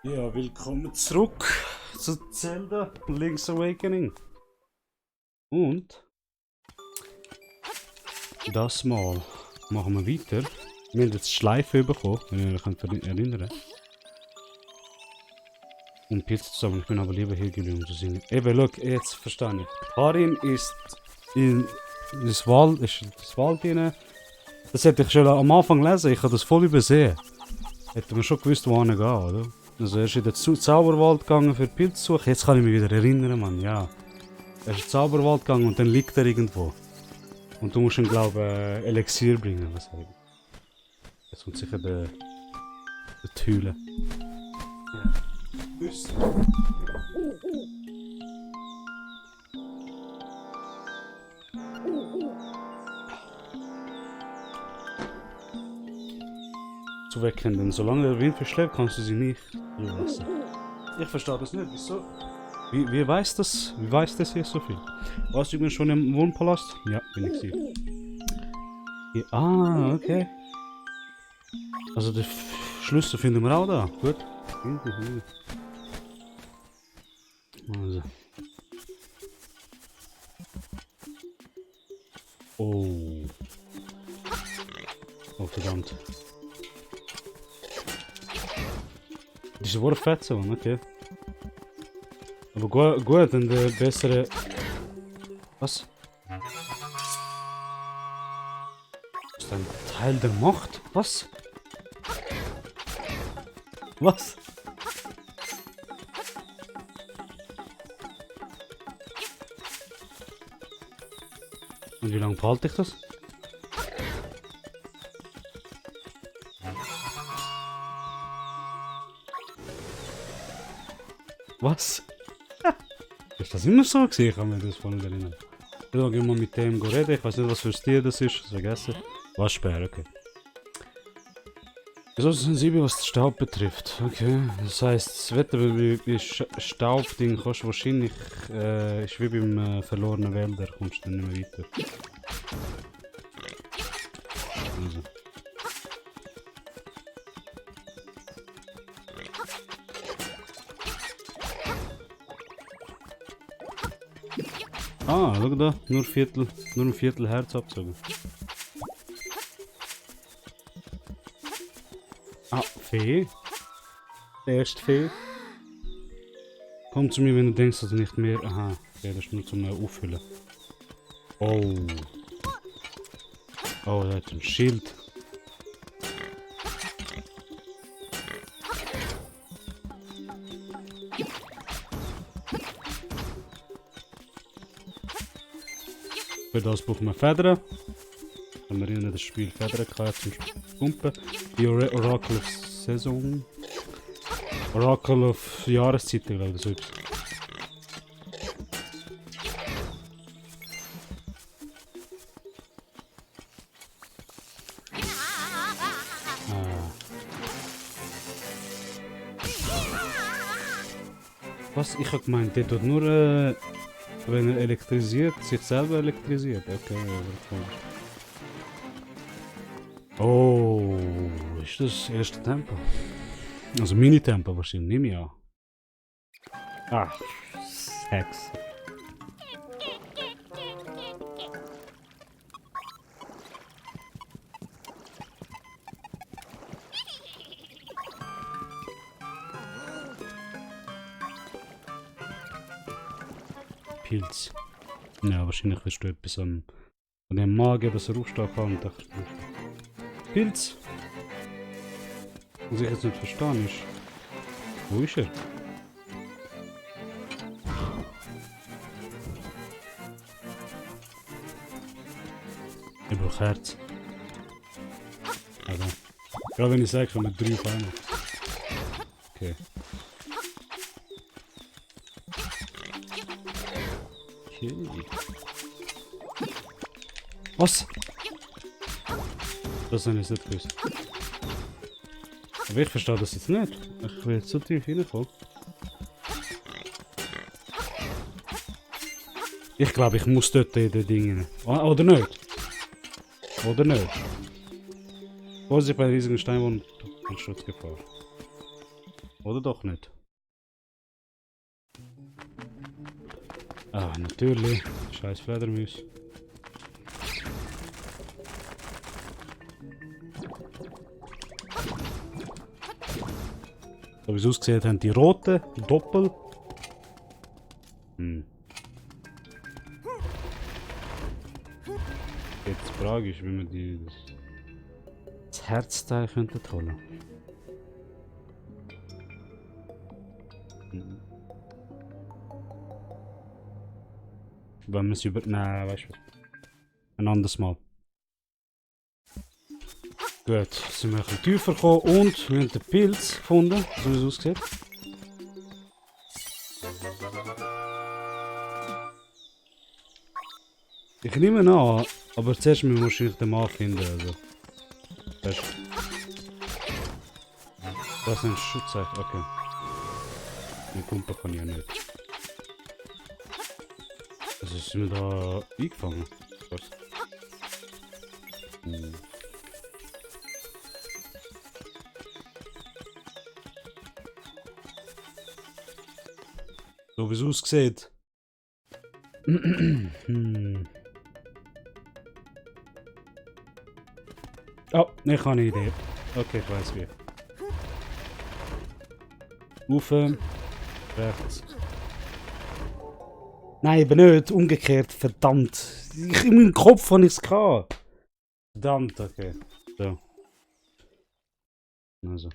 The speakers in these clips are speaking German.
Ja, willkommen zurück zu Zelda Link's Awakening. Und das Mal machen wir weiter. Wir haben jetzt Schleife bekommen, wenn ihr euch erinnern. Und Pilze zusammen, ich bin aber lieber hier geblieben, um zu singen. Eben, schau, jetzt verstehe ich. Karin ist in das Wald, rein. Das hätte ich schon am Anfang gelesen, ich habe das voll übersehen. Hätte man schon gewusst, wo gehen, oder? Also er ist in den Zauberwald gegangen für Pilze zu suchen. Jetzt kann ich mich wieder erinnern, Mann, ja. Er ist in den Zauberwald gegangen und dann liegt er irgendwo. Und du musst ihm, glaube ich, Elixier bringen, was heißt. Jetzt kommt sicher der Thüle. Ja. Tschüss. Zu wecken, denn solange der Wind verschleppt, kannst du sie nicht lassen. Ich verstehe das nicht, wieso? Wie weiß das? Wie weiß das hier so viel? Warst du übrigens schon im Wohnpalast? Ja, bin ich hier. Ja, ah, okay. Also die Schlüssel finden wir auch da. Gut. Also. Oh. Oh, verdammt. Die worden fett so, okay. Aber gut, dann der bessere... Was? Ist ein Teil der Macht? Was? Was? Und wie lange behalte ich das? Was? Ist das immer so gewesen? Ich kann mir das voll nicht erinnern. Da gehen wir mit dem reden. Ich weiß nicht, was für ein Tier das ist. Vergessen. Waschbär, okay. So sensibel, was den Staub betrifft. Okay. Das heisst, das Wetter bei Staubding kannst du wahrscheinlich. Ist wie beim verlorenen Wälder. Kommst du dann nicht mehr weiter. Also. Ah, schau da, nur ein Viertel Herz abzogen. Ah, Fee. Erst Fee. Komm zu mir, wenn du denkst, dass du nicht mehr... Aha, okay, das ist nur zum Auffüllen. Oh. Oh, er hat ein Schild. Für das brauchen wir Federn. Wenn wir in das Spiel Federn kann zum Pumpen. Die Oracle of Saison. Oracle of Jahreszeiten, glaube ich, so etwas. Was? Ich habe gemeint, der tut nur, wenn er elektrisiert, sich selber elektrisiert. Okay, komisch. Oh, ist das erste Tempo? Also Mini-Tempo wahrscheinlich, nehme ich an. Ach, Sex. Pilz. Ja, wahrscheinlich wirst du etwas an dem Magen, was er aufstehen kann. Und dachte, Pilz! Was ich jetzt nicht verstehen ist. Wo ist er? Ich brauche Herz. Also. Gerade wenn ich sage, kommen wir 3 auf einmal. Okay. Okay. Was? Das habe ich nicht gewusst. Aber ich verstehe das jetzt nicht. Ich will jetzt so tief reinkommen. Ich glaube, ich muss dort in den Dingen. Oder nicht? Oder nicht? Vorsicht bei riesigen Steinwurm und Sturzgefahr. Oder doch nicht? Ah, natürlich. Scheiß Fledermaus. So wie es aussieht, haben die roten Doppel. Jetzt die Frage ist, wie man das Herzteil könnte holen. Wenn wir es über... Nein, weißt du was? Ein anderes Mal. Gut, sind wir ein bisschen tiefer gekommen und wir haben den Pilz gefunden, so wie es aussieht. Ich nehme ihn an, aber zuerst müssen wir wahrscheinlich den Mann finden. Also. Das ist ein Schutzzeichen, okay. Den Kumpel kann ich ja nicht. Also sind wir da eingefangen? Was? So wie es aussieht. Oh, ich habe eine Idee. Okay, ich weiß wie. Rauf, rechts. Nein, eben nicht. Umgekehrt. Verdammt. In meinem Kopf habe ich es gehabt. Verdammt, okay. So. Also.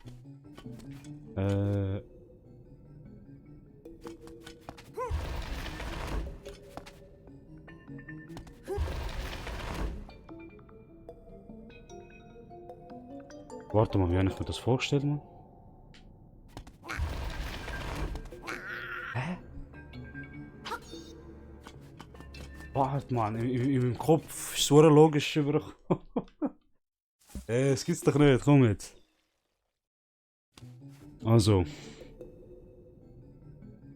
Warte mal, wie habe ich mir das vorgestellt, Mann? Hä? Warte, Mann, in meinem Kopf ist so logisch übergekommen. Es gibt's doch nicht, komm jetzt. Also.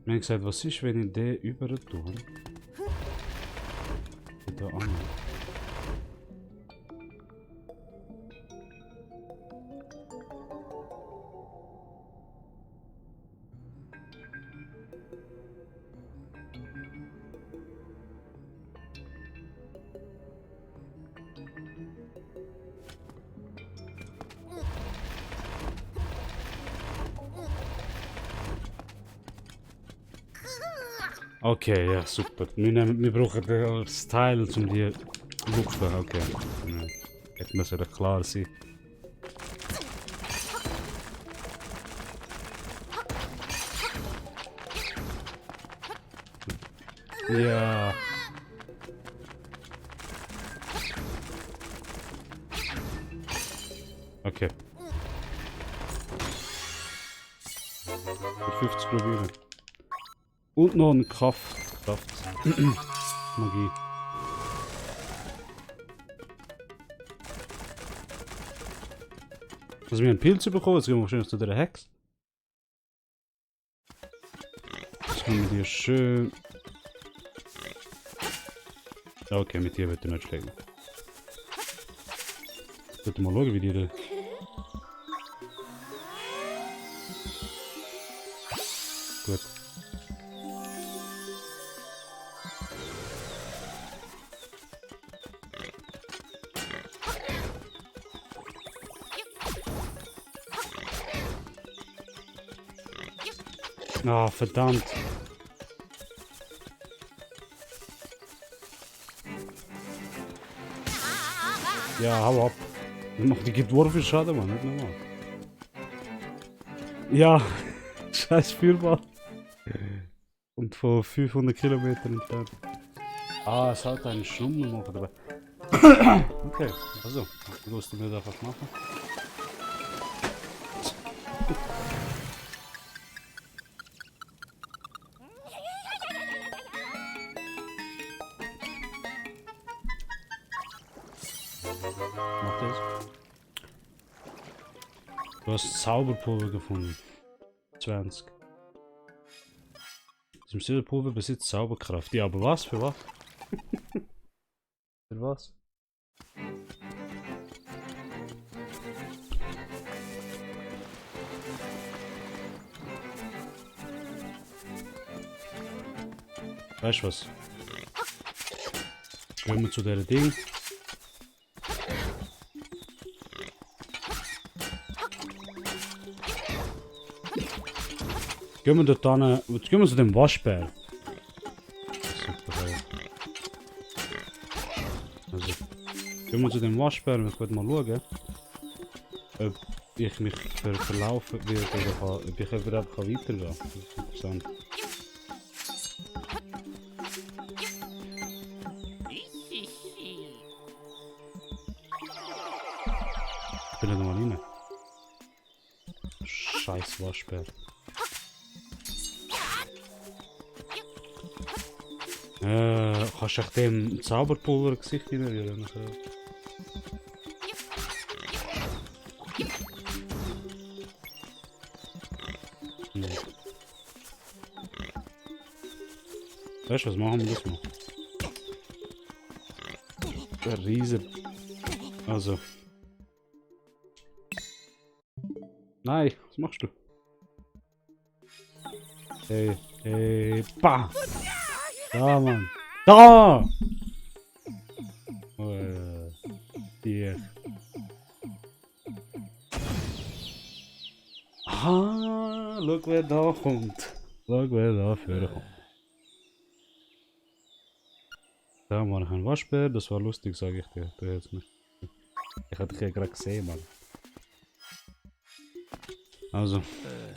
Wir haben gesagt, was ist, wenn ich den über tue? Da an. Okay, ja, super. Wir brauchen das Teil, um die lupfen. Okay. Hätte müssen ja klar sein. Ja. Okay. Für 50 probieren. Und noch ein Kraft. Magie. Also wir haben Pilze bekommen, jetzt gehen wir wahrscheinlich zu der Hex. Jetzt können wir die schön... Okay, mit dir wird er nicht schlägen. Ich sollte mal schauen, wie die da... Gut. Ah, verdammt. Ja, hau ab. Die gibt Wurf Schaden, Mann, nicht normal. Ja, scheiß Spielball. Und von 500 Kilometern entfernt. Ah, es hat einen Schummel machen dabei. Okay, also, ich wusste mir das einfach machen. Mach das. Du hast Zauberpulver gefunden. 20. Das Silberpulver besitzt Zauberkraft. Ja, aber was? Für was? Für was? Weißt du was? Gehen wir zu der Ding. Gehen wir dort an. Gehen wir zu dem Waschbär. Super, ey. Also, gehen wir zu dem Waschbär und ich werde mal schauen, ob ich mich verlaufen werde oder ob ich einfach weitergehen kann. Das ist interessant. Ich bin nicht mal rein. Scheiß Waschbär. Kannst du echt dem Zauberpulver Gesicht reinrühren? Nee. Weißt du, was machen wir das mal? Der Riese. Also. Nein, was machst du? Hey, bah! Da, Mann! Da! Oh, hier. Ah, schau, wer da kommt. Schau, wer da vorne kommt. Da war noch ein Waschbär, das war lustig, sage ich dir. Du jetzt nicht. Ich hatte dich ja gerade gesehen, Mann. Also,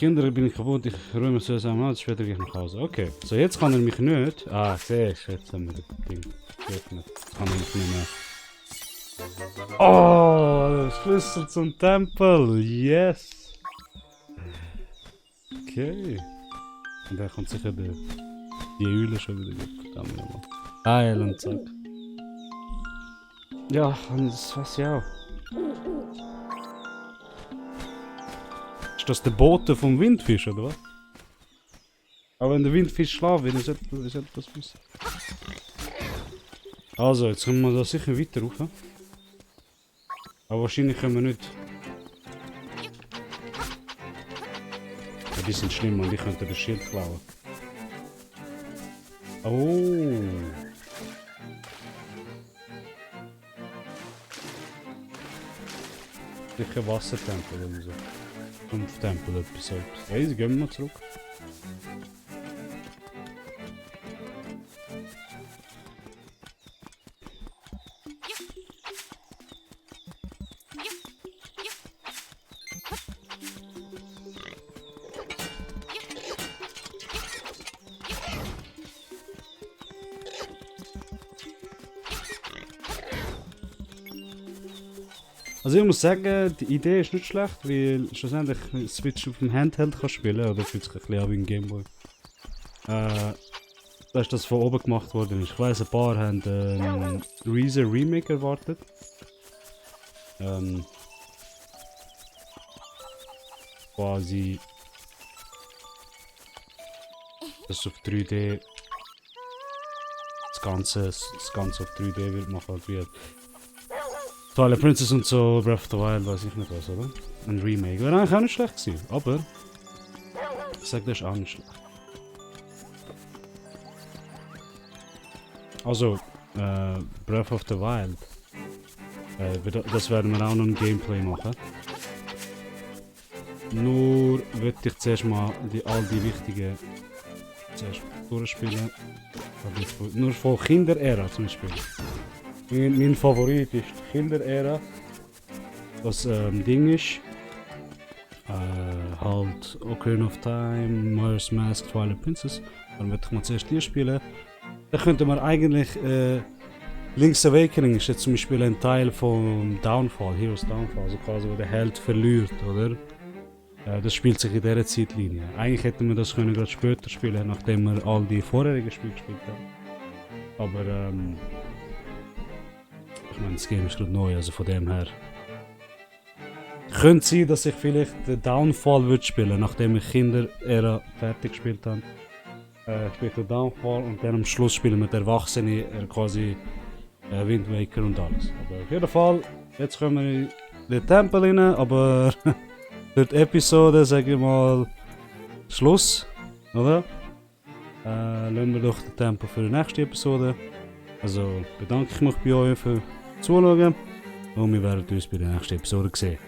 Kinder bin ich kaputt, ich räume es zusammen aus, später gehe ich nach Hause. Okay, so jetzt kann er mich nicht. Ah, siehst du, jetzt haben wir das Ding geöffnet. Jetzt kann er mich nicht mehr. Oh, Schlüssel zum Tempel, yes! Okay. Und dann kommt sicher die Eule schon wieder gut. Verdammt nochmal. Geil und zack. Ja, und das weiß ich auch. Ist das der Bote vom Windfisch, oder was? Aber wenn der Windfisch schlafen will, sollte das wissen. Also, jetzt können wir da sicher weiter rauf. Aber wahrscheinlich können wir nicht. Ja, die sind schlimm und ich könnte das Schild klauen. Oh. Sicher Wassertempel oder so. Sumpftempel, etwas so. Hey, gehen wir mal zurück. Also ich muss sagen, die Idee ist nicht schlecht, weil schlussendlich Switch auf dem Handheld kann spielen, oder fühlt sich ein bisschen an wie ein Gameboy. Da ist das von oben gemacht worden. Ich weiss, ein paar haben Reese Remake erwartet. Quasi das auf 3D das Ganze auf 3D wird machen, halt wie Twilight Princess und so, Breath of the Wild, weiß ich nicht was, oder? Ein Remake. Wäre eigentlich auch nicht schlecht gewesen, aber ich sag, das ist auch nicht schlecht. Also, Breath of the Wild. Das werden wir auch noch ein Gameplay machen. Nur würde ich zuerst mal all die wichtigen zuerst durchspielen. Nur von Kinderära zum Beispiel. Mein Favorit ist die Kinderära. Das Ding ist halt Ocarina of Time, Majora's Mask, Twilight Princess. Dann würde ich mal zuerst die spielen. Dann könnte man eigentlich Link's Awakening ist jetzt zum Beispiel ein Teil von Downfall, Heroes Downfall, also quasi wo der Held verliert, oder? Das spielt sich in dieser Zeitlinie. Eigentlich hätten wir das können gerade später spielen, nachdem wir all die vorherigen Spiele gespielt haben. Aber ich meine, das Game ist gerade neu, also von dem her. Könnte sein, dass ich vielleicht den Downfall würde spielen, nachdem ich Kinderära fertig gespielt habe. Ich spiele den Downfall und dann am Schluss spielen wir die Erwachsene, quasi Wind Waker und alles. Aber auf jeden Fall, jetzt kommen wir in den Tempel rein, aber für die Episode sage ich mal Schluss, oder? lassen wir doch das Tempo für die nächste Episode. Also bedanke ich mich bei euch für Zuschauen und wir werden uns bei der nächsten Episode sehen.